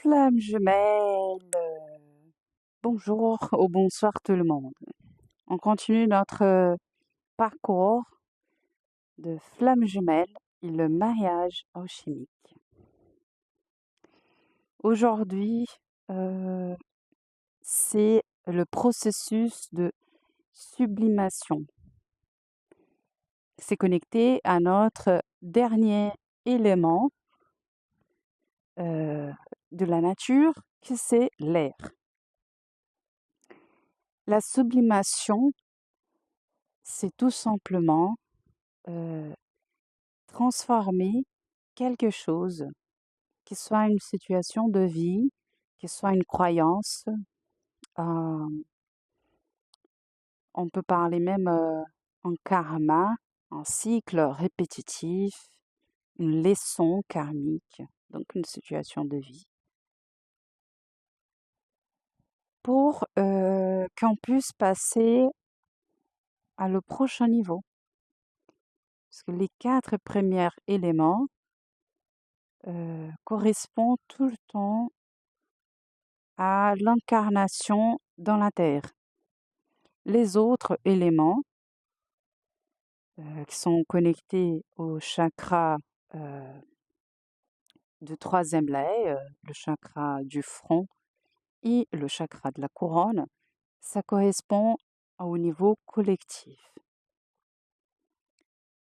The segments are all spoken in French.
Flamme jumelle, bonjour ou bonsoir tout le monde. On continue notre parcours de flamme jumelle et le mariage alchimique. Aujourd'hui, euh, c'est le processus de sublimation. C'est connecté à notre dernier élément de la nature, que c'est l'air. La sublimation, c'est tout simplement transformer quelque chose, qui soit une situation de vie, qui soit une croyance, euh, on peut parler même en karma, un cycle répétitif, une leçon karmique, donc une situation de vie, pour qu'on puisse passer à le prochain niveau. Parce que les 4 premiers éléments correspondent tout le temps à l'incarnation dans la Terre. Les autres éléments qui sont connectés au chakra de troisième œil, le chakra du front et le chakra de la couronne, ça correspond au niveau collectif.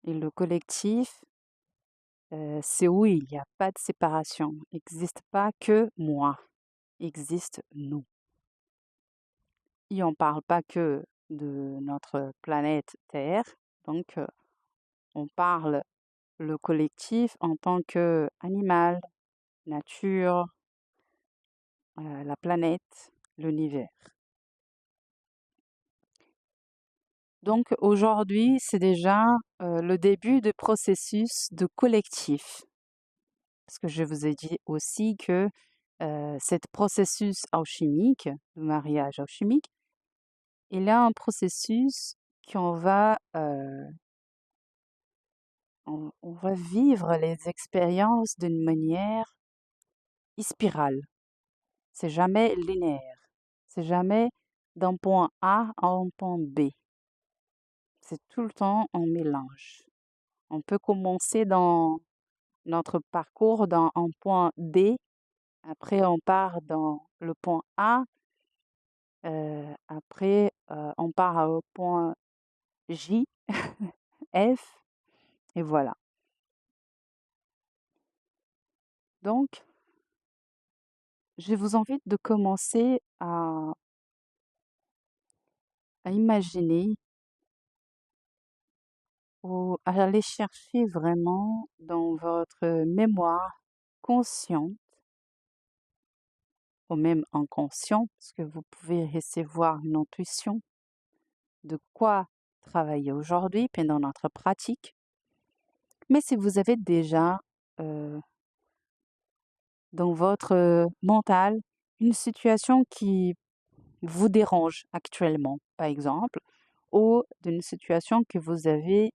Et le collectif, c'est où il n'y a pas de séparation. Il n'existe pas que moi, il existe nous. Et on ne parle pas que de notre planète Terre, donc on parle le collectif en tant qu'animal, nature, la planète, l'univers. Donc aujourd'hui, c'est déjà le début du processus de collectif. Parce que je vous ai dit aussi que ce processus alchimique, le mariage alchimique, il y a un processus qu'on va, on va vivre les expériences d'une manière spirale. C'est jamais linéaire. C'est jamais d'un point A à un point B. C'est tout le temps en mélange. On peut commencer dans notre parcours dans un point D, après on part dans le point A, après on part au point J, F, et voilà. Donc, je vous invite de commencer à imaginer ou à aller chercher vraiment dans votre mémoire consciente ou même inconscient, parce que vous pouvez recevoir une intuition de quoi travailler aujourd'hui pendant notre pratique. Mais si vous avez déjà dans votre mental une situation qui vous dérange actuellement, par exemple, ou d'une situation que vous avez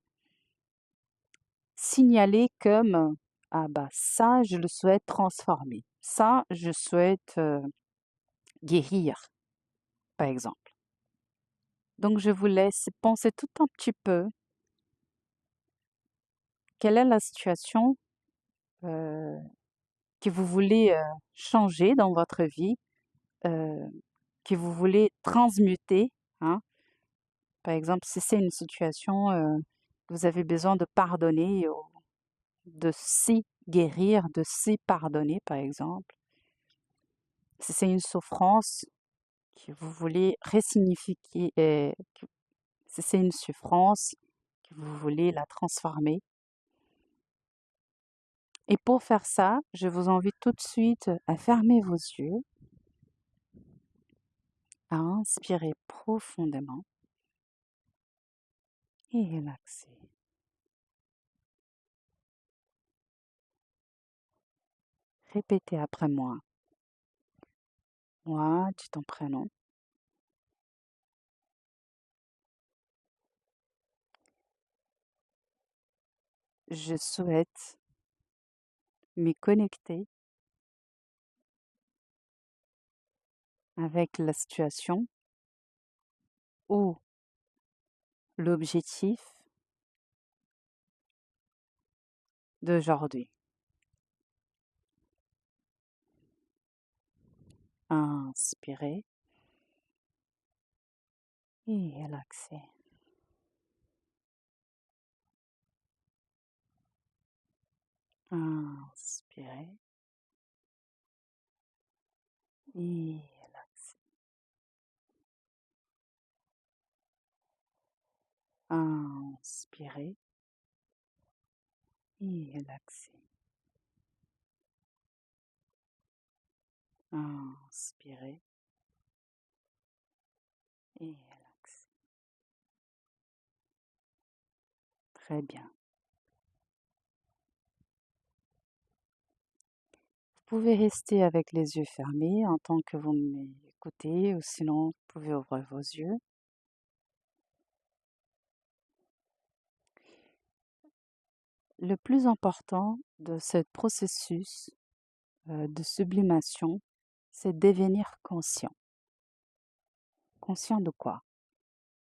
signalée comme ah bah ça, je le souhaite transformer, ça, je souhaite guérir, par exemple. Donc, je vous laisse penser tout un petit peu quelle est la situation euh, que vous voulez changer dans votre vie, euh, que vous voulez transmuter, hein. Par exemple, si c'est une situation que vous avez besoin de pardonner, ou de s'y guérir, de s'y pardonner, par exemple. Si c'est une souffrance que vous voulez ressignifier, si c'est une souffrance que vous voulez la transformer. Et pour faire ça, je vous invite tout de suite à fermer vos yeux, à inspirer profondément et relaxer. Répétez après moi. Moi, dis ton prénom. Je souhaite me connecter avec la situation ou l'objectif d'aujourd'hui. Inspirez et relaxez. Inspirez et relaxez. Inspirez et relaxez. Inspirez et relaxez. Très bien. Vous pouvez rester avec les yeux fermés en tant que vous m'écoutez, ou sinon vous pouvez ouvrir vos yeux. Le plus important de ce processus de sublimation, c'est devenir conscient. Conscient de quoi?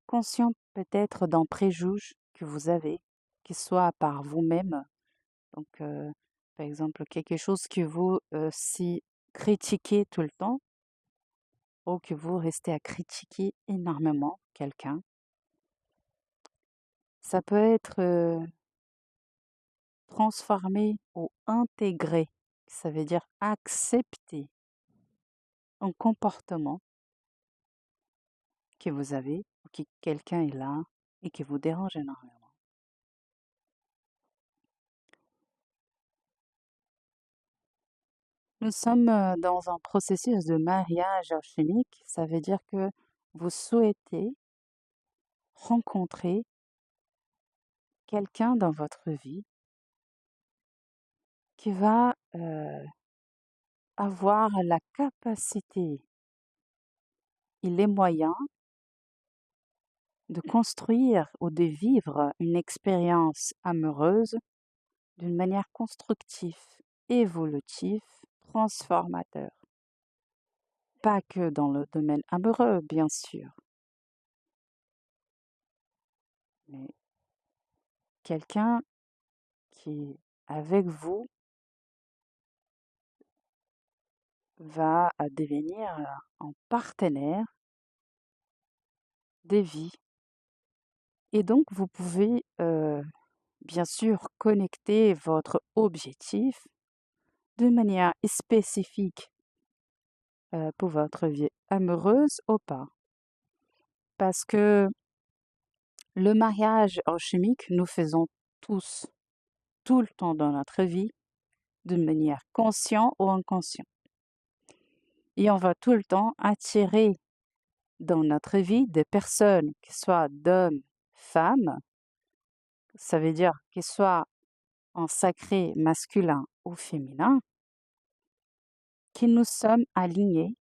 Conscient peut-être d'un préjuge que vous avez, qui soit par vous-même. Donc, par exemple, quelque chose que vous si critiquez tout le temps, ou que vous restez à critiquer énormément quelqu'un. Ça peut être transformé ou intégré. Ça veut dire accepter un comportement que vous avez ou que quelqu'un est là et qui vous dérange énormément. Nous sommes dans un processus de mariage alchimique. Ça veut dire que vous souhaitez rencontrer quelqu'un dans votre vie qui va avoir la capacité et les moyens de construire ou de vivre une expérience amoureuse d'une manière constructive, évolutive, transformateur. Pas que dans le domaine amoureux, bien sûr, mais quelqu'un qui, avec vous, va devenir un partenaire de vie. Et donc, vous pouvez, bien sûr, connecter votre objectif de manière spécifique pour votre vie amoureuse ou pas. Parce que le mariage alchimique, nous faisons tous, tout le temps dans notre vie, de manière consciente ou inconsciente. Et on va tout le temps attirer dans notre vie des personnes, qui soient d'hommes, femmes, ça veut dire qu'ils soient en sacré masculin ou féminin, qui nous sommes alignés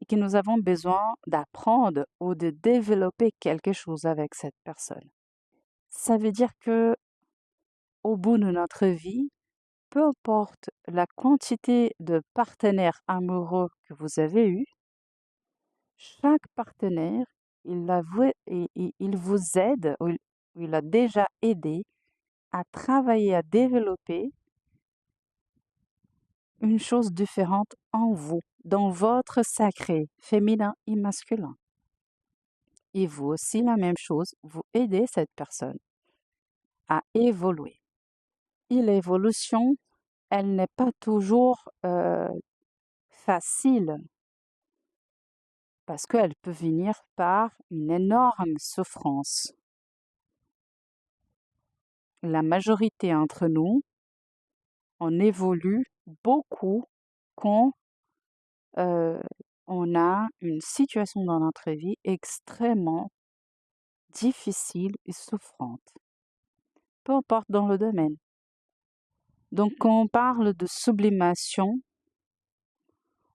et que nous avons besoin d'apprendre ou de développer quelque chose avec cette personne. Ça veut dire que au bout de notre vie, peu importe la quantité de partenaires amoureux que vous avez eus, chaque partenaire, il vous aide ou il a déjà aidé à travailler, à développer une chose différente en vous, dans votre sacré, féminin et masculin. Et vous aussi, la même chose, vous aidez cette personne à évoluer. Et l'évolution, elle n'est pas toujours facile parce qu'elle peut venir par une énorme souffrance. La majorité d'entre nous, on évolue beaucoup quand on a une situation dans notre vie extrêmement difficile et souffrante, peu importe dans le domaine. Donc quand on parle de sublimation,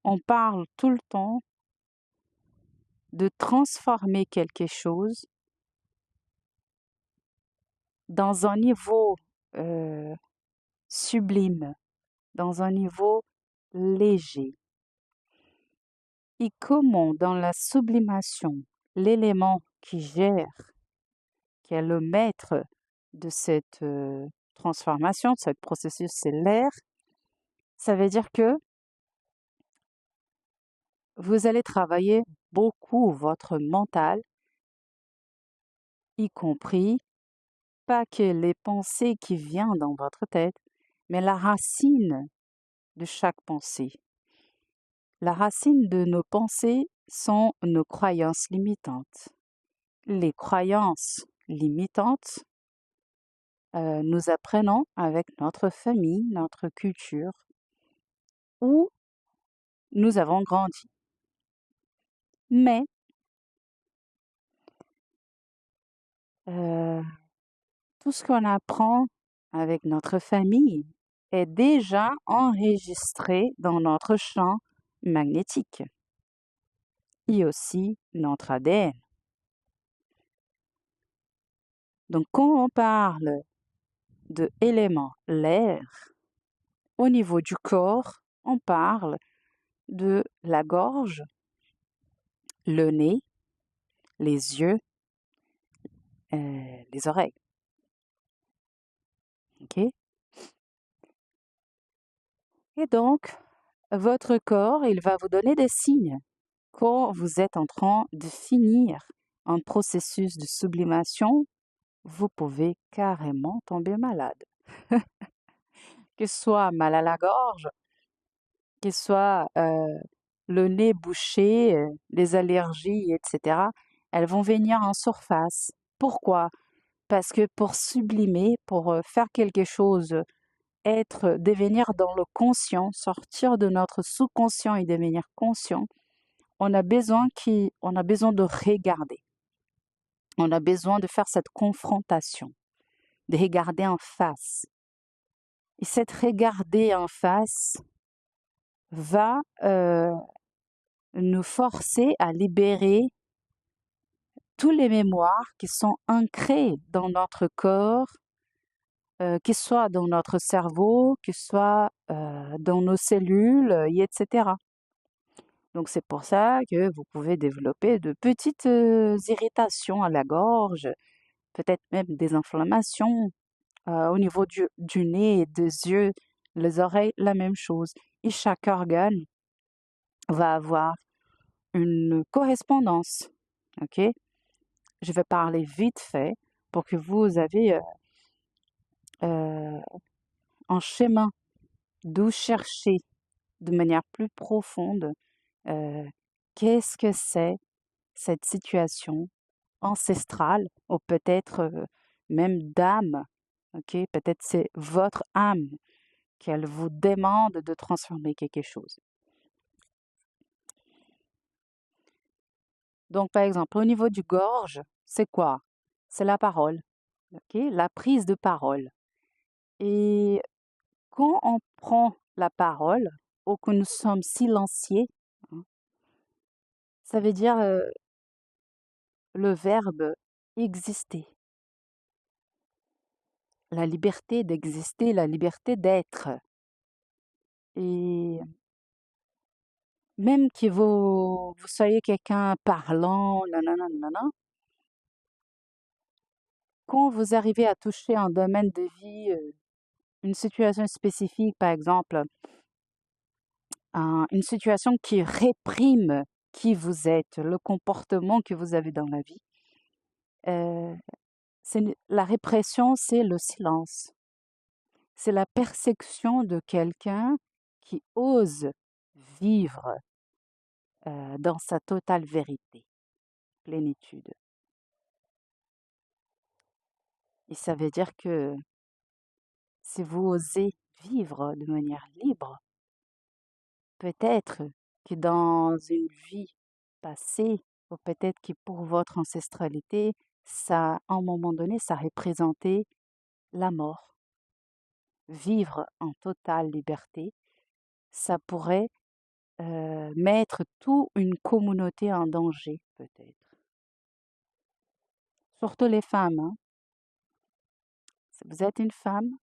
on parle tout le temps de transformer quelque chose dans un niveau euh, sublime, dans un niveau léger. et comment dans la sublimation, l'élément qui gère, qui est le maître de cette transformation, de ce processus, c'est l'air. Ça veut dire que vous allez travailler beaucoup votre mental, y compris pas que les pensées qui viennent dans votre tête, mais la racine de chaque pensée. La racine de nos pensées sont nos croyances limitantes. Les croyances limitantes, nous apprenons avec notre famille, notre culture, où nous avons grandi. Mais euh, tout ce qu'on apprend avec notre famille est déjà enregistré dans notre champ magnétique et aussi notre ADN. Donc, quand on parle de éléments, l'air, au niveau du corps, on parle de la gorge, le nez, les yeux, les oreilles. OK? Et donc, votre corps, il va vous donner des signes quand vous êtes en train de finir un processus de sublimation. Vous pouvez carrément tomber malade. Que ce soit mal à la gorge, que ce soit le nez bouché, les allergies, etc., elles vont venir en surface. Pourquoi? Parce que pour sublimer, pour faire quelque chose, devenir dans le conscient, sortir de notre sous-conscient et devenir conscient, on a besoin de regarder. On a besoin de faire cette confrontation, de regarder en face. Et cette regarder en face va nous forcer à libérer tous les mémoires qui sont ancrées dans notre corps, qui soient dans notre cerveau, qui soient dans nos cellules, etc. Donc c'est pour ça que vous pouvez développer de petites irritations à la gorge, peut-être même des inflammations au niveau du nez, des yeux, les oreilles, la même chose. Et chaque organe va avoir une correspondance. OK? Je vais parler vite fait pour que vous avez euh, un chemin d'où chercher de manière plus profonde euh, qu'est-ce que c'est cette situation ancestrale ou peut-être même d'âme. OK? Peut-être c'est votre âme qu'elle vous demande de transformer quelque chose. Donc, par exemple, au niveau du gorge, c'est quoi? C'est la parole. OK? La prise de parole. Et quand on prend la parole ou que nous sommes silenciés, hein, ça veut dire le verbe exister, la liberté d'exister, la liberté d'être. Et même que vous soyez quelqu'un parlant, nanana, nanana, quand vous arrivez à toucher un domaine de vie, une situation spécifique, par exemple, une situation qui réprime qui vous êtes, le comportement que vous avez dans la vie, euh, la répression, c'est le silence. C'est la perception de quelqu'un qui ose vivre dans sa totale vérité, plénitude. Et ça veut dire que si vous osez vivre de manière libre, peut-être que dans une vie passée, ou peut-être que pour votre ancestralité, ça, à un moment donné, ça représentait la mort. Vivre en totale liberté, ça pourrait mettre toute une communauté en danger, peut-être. Surtout les femmes, hein. Si vous êtes une femme,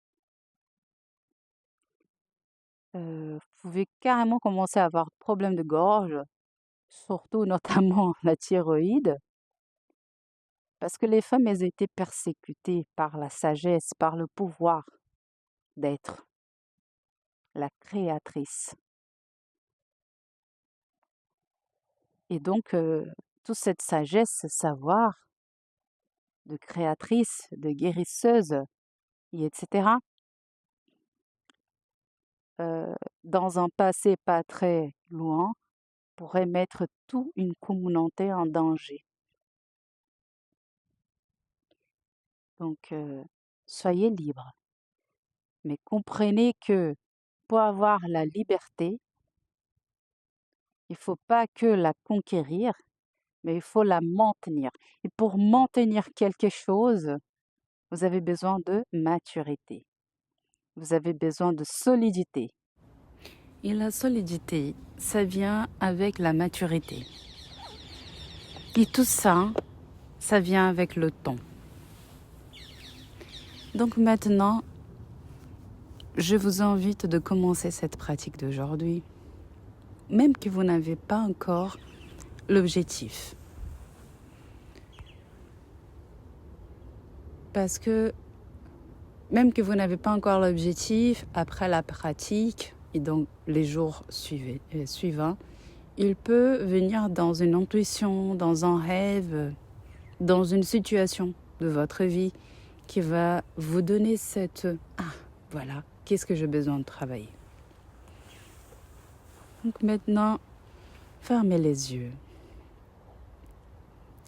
vous pouvez carrément commencer à avoir problème de gorge, surtout notamment la thyroïde, parce que les femmes, elles étaient persécutées par la sagesse, par le pouvoir d'être la créatrice. Et donc, toute cette sagesse, ce savoir de créatrice, de guérisseuse, et etc., dans un passé pas très loin, pourrait mettre toute une communauté en danger. Donc, soyez libres, mais comprenez que pour avoir la liberté, il ne faut pas que la conquérir, mais il faut la maintenir. Et pour maintenir quelque chose, vous avez besoin de maturité. Vous avez besoin de solidité. Et la solidité, ça vient avec la maturité. Et tout ça, ça vient avec le temps. Donc maintenant, je vous invite de commencer cette pratique d'aujourd'hui, même que vous n'avez pas encore l'objectif. Parce que même que vous n'avez pas encore l'objectif, après la pratique, et donc les jours suivants, il peut venir dans une intuition, dans un rêve, dans une situation de votre vie qui va vous donner cette « Ah, voilà, qu'est-ce que j'ai besoin de travailler ?» Donc maintenant, fermez les yeux.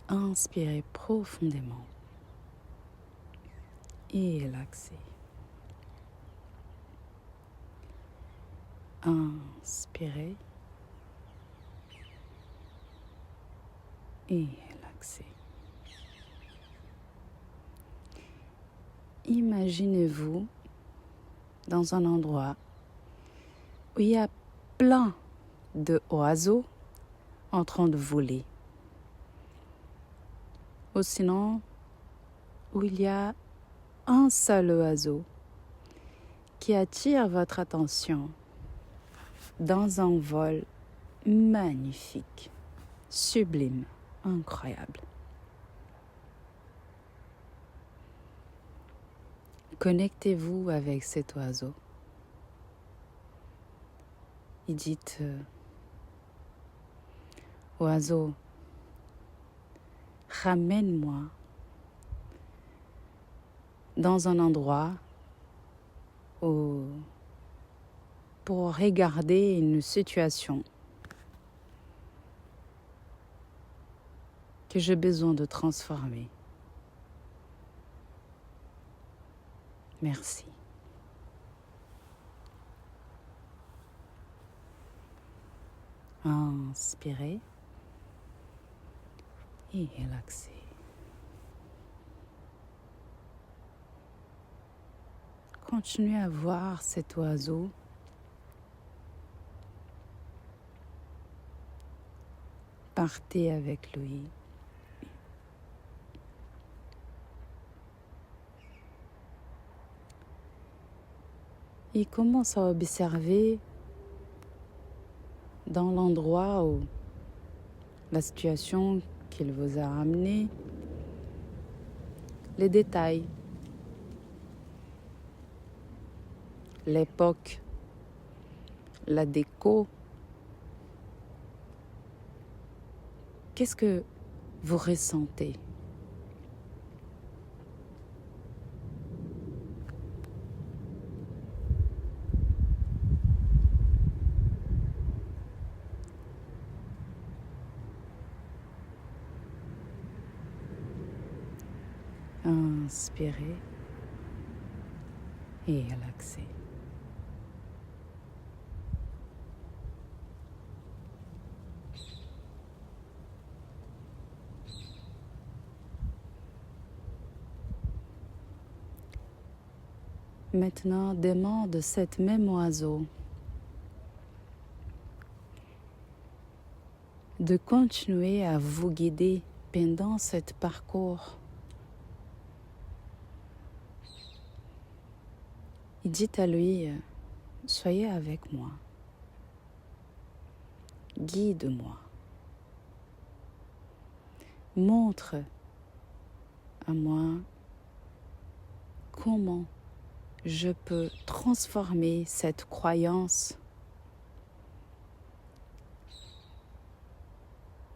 Inspirez profondément. Et relaxez. Inspirez. Et relaxez. Imaginez-vous dans un endroit où il y a plein d'oiseaux en train de voler. Ou sinon, où il y a un seul oiseau qui attire votre attention dans un vol magnifique, sublime, incroyable. Connectez-vous avec cet oiseau. Et dites, oiseau, ramène-moi dans un endroit où, pour regarder une situation que j'ai besoin de transformer. Merci. Inspirez et relaxez. Continuez à voir cet oiseau partez avec lui. Il commence à observer dans l'endroit où la situation qu'il vous a amené, les détails, l'époque, la déco. Qu'est-ce que vous ressentez? Inspirez et relaxez. Maintenant, demande cet même oiseau de continuer à vous guider pendant ce parcours. Et dites à lui, soyez avec moi, guide-moi. montre à moi comment je peux transformer cette croyance,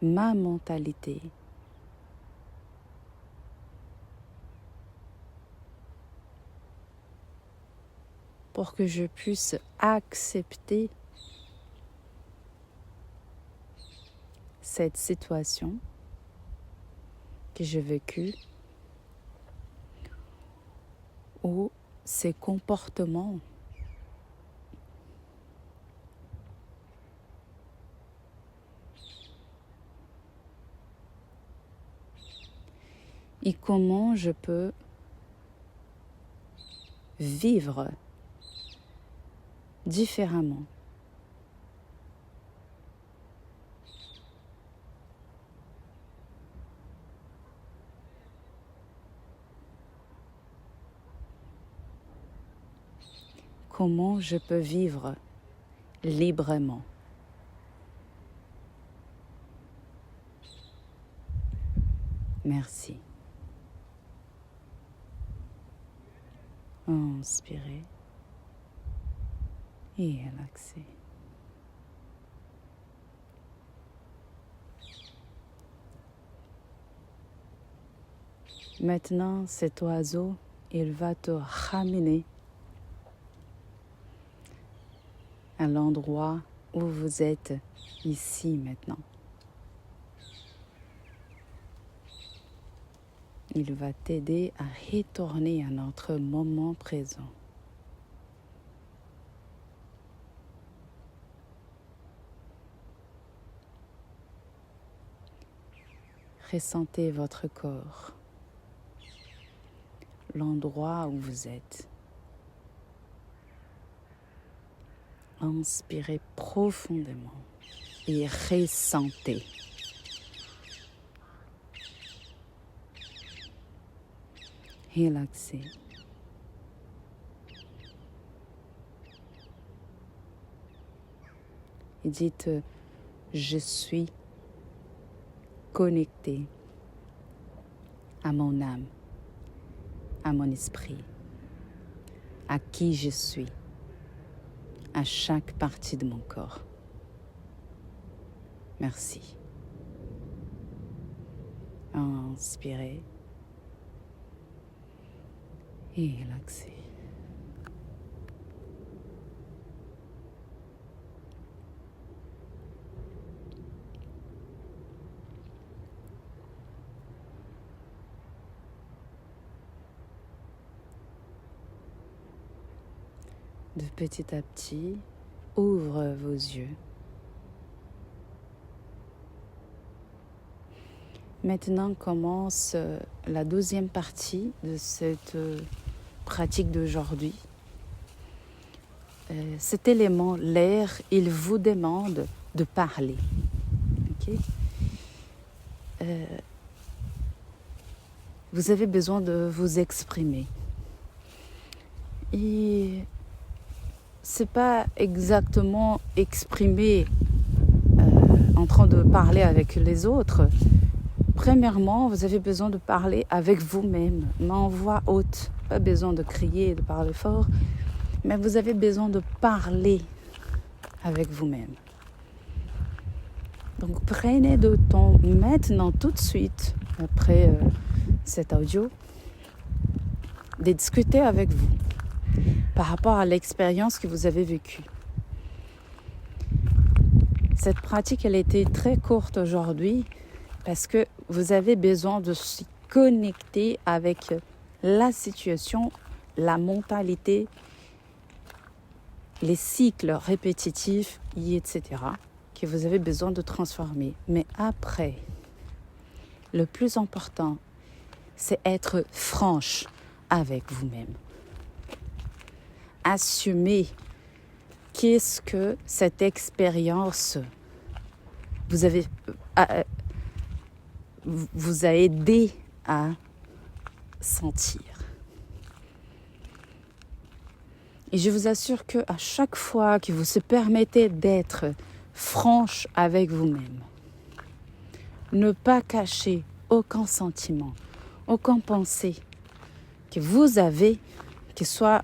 ma mentalité, pour que je puisse accepter cette situation que j'ai vécue ou ces comportements et comment je peux vivre différemment. Comment je peux vivre librement. Merci. Inspirez et relaxez. Maintenant, cet oiseau, il va te ramener à l'endroit où vous êtes ici maintenant. Il va t'aider à retourner à notre moment présent. Ressentez votre corps, l'endroit où vous êtes. Inspirez profondément et ressentez. Relaxez. Et dites, je suis connecté à mon âme, à mon esprit, à qui je suis, à chaque partie de mon corps. Merci. Inspirez et relaxez. De petit à petit, ouvre vos yeux. Maintenant commence la deuxième partie de cette pratique d'aujourd'hui. Cet élément, l'air, il vous demande de parler. Okay? Vous avez besoin de vous exprimer. Et c'est pas exactement exprimer en train de parler avec les autres. Premièrement, vous avez besoin de parler avec vous-même, mais en voix haute. Pas besoin de crier et de parler fort, mais vous avez besoin de parler avec vous-même. Donc prenez le temps maintenant, tout de suite, après cet audio, de discuter avec vous par rapport à l'expérience que vous avez vécue. Cette pratique, elle a été très courte aujourd'hui parce que vous avez besoin de se connecter avec la situation, la mentalité, les cycles répétitifs, etc., que vous avez besoin de transformer. Mais après, le plus important, c'est être franche avec vous-même. Assumer qu'est-ce que cette expérience vous a aidé à sentir. Et je vous assure qu'à chaque fois que vous se permettez d'être franche avec vous-même, ne pas cacher aucun sentiment, aucune pensée que vous avez, qui soit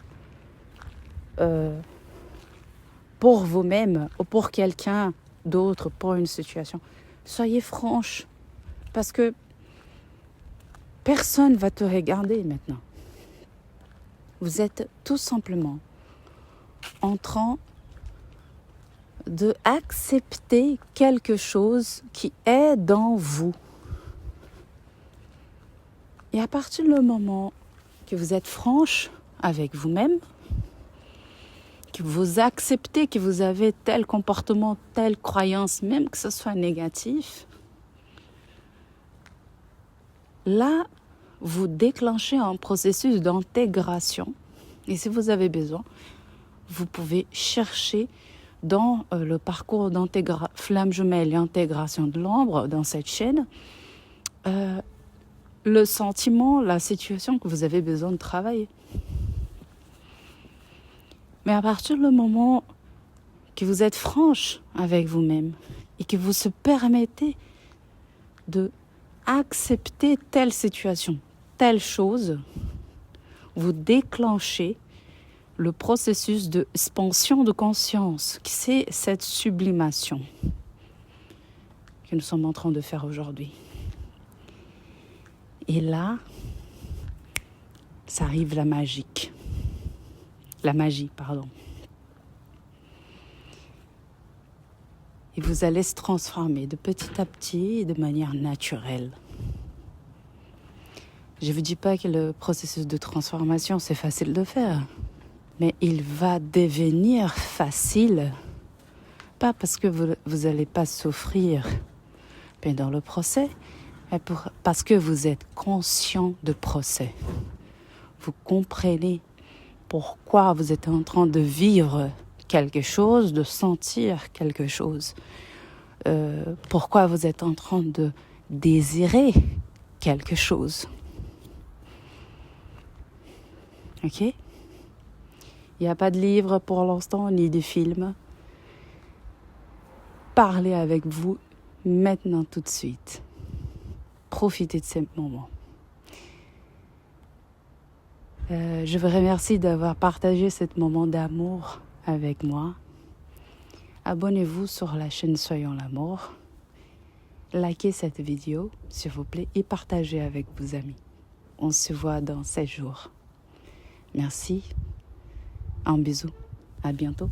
pour vous-même ou pour quelqu'un d'autre, pour une situation. Soyez franche, parce que personne ne va te regarder maintenant. Vous êtes tout simplement en train d'accepter quelque chose qui est dans vous. Et à partir du moment que vous êtes franche avec vous-même, que vous acceptez que vous avez tel comportement, telle croyance, même que ce soit négatif, là, vous déclenchez un processus d'intégration. Et si vous avez besoin, vous pouvez chercher dans le parcours Flamme Jumelle et Intégration de l'ombre, dans cette chaîne, le sentiment, la situation que vous avez besoin de travailler. Mais à partir du moment que vous êtes franche avec vous-même et que vous se permettez de accepter telle situation, telle chose, vous déclenchez le processus d'expansion de conscience, qui c'est cette sublimation que nous sommes en train de faire aujourd'hui. Et là, ça arrive la magie, pardon. Et vous allez se transformer de petit à petit et de manière naturelle. Je ne vous dis pas que le processus de transformation, c'est facile de faire. Mais il va devenir facile, pas parce que vous n'allez pas souffrir pendant le procès, mais parce que vous êtes conscient du procès. Vous comprenez pourquoi vous êtes en train de vivre quelque chose, de sentir quelque chose. Pourquoi vous êtes en train de désirer quelque chose. Ok ? Il n'y a pas de livre pour l'instant, ni de film. Parlez avec vous maintenant, tout de suite. Profitez de ce moment. Je vous remercie d'avoir partagé ce moment d'amour avec moi. Abonnez-vous sur la chaîne Soyons l'amour. Likez cette vidéo, s'il vous plaît, et partagez avec vos amis. On se voit dans 7 jours. Merci. Un bisou. À bientôt.